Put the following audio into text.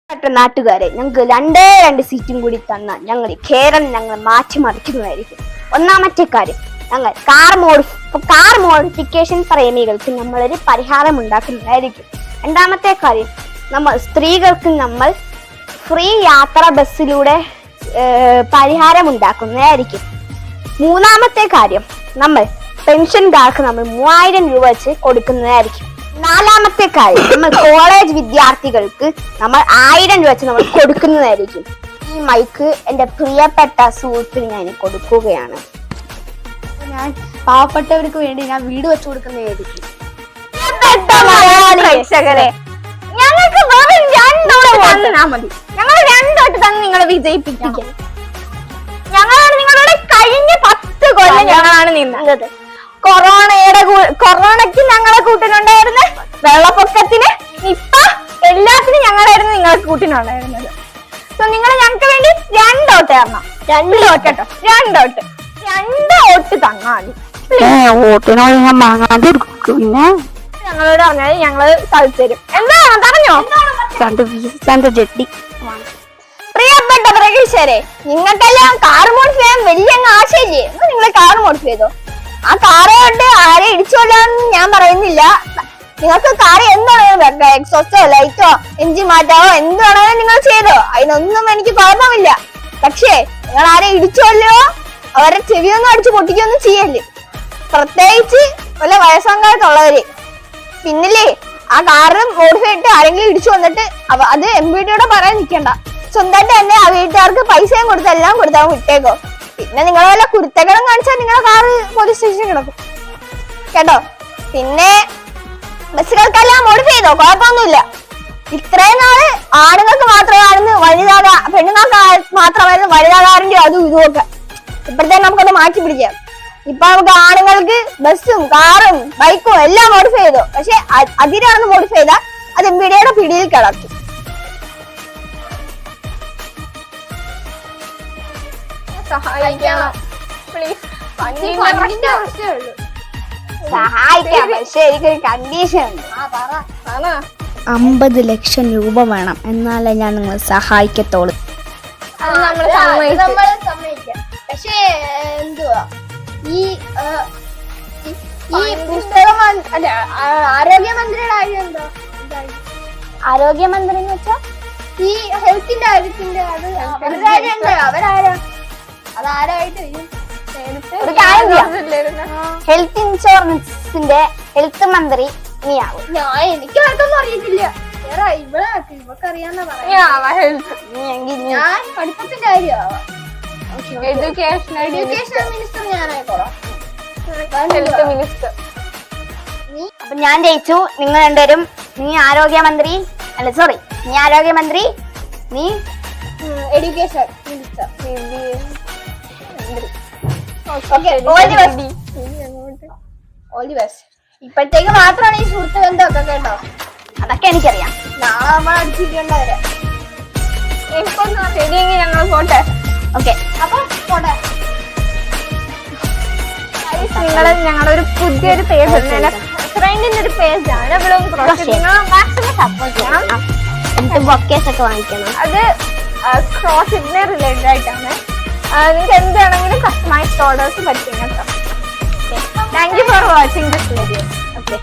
നാട്ടുകാരെ ഞങ്ങൾക്ക് രണ്ട് സീറ്റും കൂടി തന്നാൽ ഞങ്ങൾ കേരളം ഞങ്ങൾ മാറ്റിമറിക്കുന്നതായിരിക്കും. ഒന്നാമത്തെ കാര്യം, ഞങ്ങൾ കാർ മോഡിഫിക്കേഷൻ പ്രേമികൾക്ക് നമ്മളൊരു പരിഹാരം ഉണ്ടാക്കുന്നതായിരിക്കും. രണ്ടാമത്തെ കാര്യം, നമ്മൾ സ്ത്രീകൾക്ക് നമ്മൾ ഫ്രീ യാത്ര ബസ്സിലൂടെ പരിഹാരം ഉണ്ടാക്കുന്നതായിരിക്കും. മൂന്നാമത്തെ കാര്യം, നമ്മൾ പെൻഷൻകാർക്ക് നമ്മൾ 3000 രൂപ വെച്ച് കൊടുക്കുന്നതായിരിക്കും. നാലാമത്തെ കാര്യം, നമ്മൾ കോളേജ് വിദ്യാർത്ഥികൾക്ക് നമ്മൾ 1000 രൂപ വെച്ച് നമ്മൾ കൊടുക്കുന്നതായിരിക്കും. ഈ മൈക്ക് എന്റെ പ്രിയപ്പെട്ട സുഹൃത്തിന് ഞാൻ കൊടുക്കുകയാണ്. ഞാൻ പാവപ്പെട്ടവർക്ക് വേണ്ടി ഞാൻ വീട് വെച്ചു കൊടുക്കുന്നതായിരിക്കും. പ്രേക്ഷകരെ, ഞങ്ങൾക്ക് മതി, ഞങ്ങൾ 2 വോട്ട് തന്നെ നിങ്ങളെ വിജയിപ്പിക്കാം. ഞങ്ങളാണ് നിങ്ങളുടെ കഴിഞ്ഞ 10 കൊല്ലം ഞങ്ങളാണ് നിന്നത്. കൊറോണയ്ക്ക് ഞങ്ങളെ കൂട്ടിനുണ്ടായിരുന്നു, വെള്ളപ്പൊക്കത്തിന്, നിപ്പ, എല്ലാത്തിനും ഞങ്ങളായിരുന്നു നിങ്ങളെ കൂട്ടിനുണ്ടായിരുന്നത്. സോ നിങ്ങൾ ഞങ്ങൾക്ക് വേണ്ടി 2 വോട്ട് തരണം. 2 വോട്ട് കേട്ടോ, 2 വോട്ട് തന്നാൽ വോട്ടിനോട് ഞാൻ വാങ്ങാതെ പിന്നെ ഞങ്ങളോട് പറഞ്ഞാൽ ഞങ്ങള് തരും. എന്താണ് പറഞ്ഞോ? 2 ജെട്ടി. പ്രിയപ്പെട്ട പ്രേക്ഷകരെ, നിങ്ങൾക്കെല്ലാം കാർ മോഡിഫൈ ചെയ്യാൻ വലിയ ആശയില്ലേ? നിങ്ങൾ കാർ മോഡിഫൈ ചെയ്തോ. ആ കാറ് കൊണ്ട് ആരെ ഇടിച്ചോല്ലാന്ന് ഞാൻ പറയുന്നില്ല. നിങ്ങൾക്ക് കാറ് എന്താണെങ്കിലും വെക്കാം, എക്സോസ്റ്റോ ലൈറ്റോ എഞ്ചിൻ മാറ്റാവോ എന്താണെങ്കിലും നിങ്ങൾ ചെയ്തോ, അതിനൊന്നും എനിക്ക് കുഴപ്പമില്ല. പക്ഷേ നിങ്ങൾ ആരെ ഇടിച്ചോല്ലോ, അവരുടെ ചെവിയൊന്നും അടിച്ച് പൊട്ടിക്കൊന്നും ചെയ്യല്ലേ, പ്രത്യേകിച്ച് വല്ല വയസ്സംകാലത്തുള്ളവര്. പിന്നില്ലേ, ആ കാറ് മോഡിഫൈ ഇട്ട് ആരെങ്കിലും ഇടിച്ചു വന്നിട്ട് അത് MVDയോടെ പറയാൻ നിൽക്കണ്ട, സ്വന്തമായിട്ട് തന്നെ ആ വീട്ടുകാർക്ക് പൈസയും കൊടുത്ത് എല്ലാം കൊടുത്താൽ വിട്ടേക്കോ. പിന്നെ നിങ്ങൾ വല്ല കുരുത്തകളും കാണിച്ചാൽ നിങ്ങളെ കാറ് പോലീസ് സ്റ്റേഷനിൽ കിടക്കും കേട്ടോ. പിന്നെ ബസ്സുകൾക്കെല്ലാം മോഡിഫൈ ചെയ്തോ, കുഴപ്പമൊന്നുമില്ല. ഇത്രയും നാള് ആണുങ്ങൾക്ക് മാത്രമായിരുന്നു പെണ്ണുങ്ങൾക്ക് മാത്രമായിരുന്നു വനിതാ കാറിന്റെ അതും ഇതുമൊക്കെ. ഇപ്പോഴത്തേക്ക് നമുക്കൊന്ന് മാറ്റി പിടിക്കാം. ഇപ്പൊ നമുക്ക് ആണുങ്ങൾക്ക് ബസ്സും കാറും ബൈക്കും എല്ലാം മോഡിഫൈ ചെയ്തോ. പക്ഷെ അതിനാണെന്ന് മോഡിഫൈ ചെയ്താൽ അത് MVDയുടെ പിടിയിൽ കിടക്കും. സഹായിക്കാം, പക്ഷെ എനിക്കൊരു കണ്ടീഷൻ ഉണ്ട്. 50 ലക്ഷം രൂപ വേണം, എന്നാലേ ഞാൻ നിങ്ങളെ സഹായിക്കത്തോളൂ. പക്ഷേ എന്തുവാ ഈ പുസ്തകം അല്ല, ആരോഗ്യമന്ത്രിയുടെ കാര്യം എന്താ? ആരോഗ്യമന്ത്രി എന്ന് വെച്ചാ ഈ ഹെൽത്തിന്റെ കാര്യത്തിന്റെ അവരാരാ? അതാരായിട്ട് ഹെൽത്ത് ഇൻഷുറൻസിന്റെ ഹെൽത്ത് മന്ത്രി നീയാവും. എനിക്ക് അതൊന്നും അറിയത്തില്ല, ഞാൻ പഠിത്തത്തിന്റെ കാര്യമാവാം. Education minister ഞാനായിക്കോളാം. അപ്പൊ ഞാൻ ജയിച്ചു. നിങ്ങൾ രണ്ടുപേരും, നീ ആരോഗ്യമന്ത്രി, അല്ല സോറി, നീ ആരോഗ്യമന്ത്രി, നീ എഡ്യൂക്കേഷൻ മിനിസ്റ്റർ. ഇപ്പോഴത്തേക്ക് മാത്രമാണ് ഈ സുഹൃത്ത് ബന്ധമൊക്കെ കേട്ടോ, അതൊക്കെ എനിക്കറിയാം. നാളെ നമ്മൾ അടിച്ചിട്ടുണ്ടവരെ. ശരിയെങ്കിൽ ഞങ്ങൾ പോട്ടെ. ഓക്കെ, അപ്പൊ പോട്ടെ. നിങ്ങള് ഞങ്ങളുടെ ഒരു പുതിയൊരു പേജ്, ഫ്രണ്ടിന്റെ ഒരു പേജാണ്. മാക്സിമം സപ്പോർട്ട് ചെയ്യണം. ബൊക്കേസ് ഒക്കെ വാങ്ങിക്കണം. അത് ക്രോസിനെ റിലേറ്റഡ് ആയിട്ടാണ്. നിങ്ങൾക്ക് എന്താണെങ്കിലും കസ്റ്റമൈസ്ഡ് ഓർഡേഴ്സ് പറ്റും കേട്ടോ. Thank you for watching this video. Okay.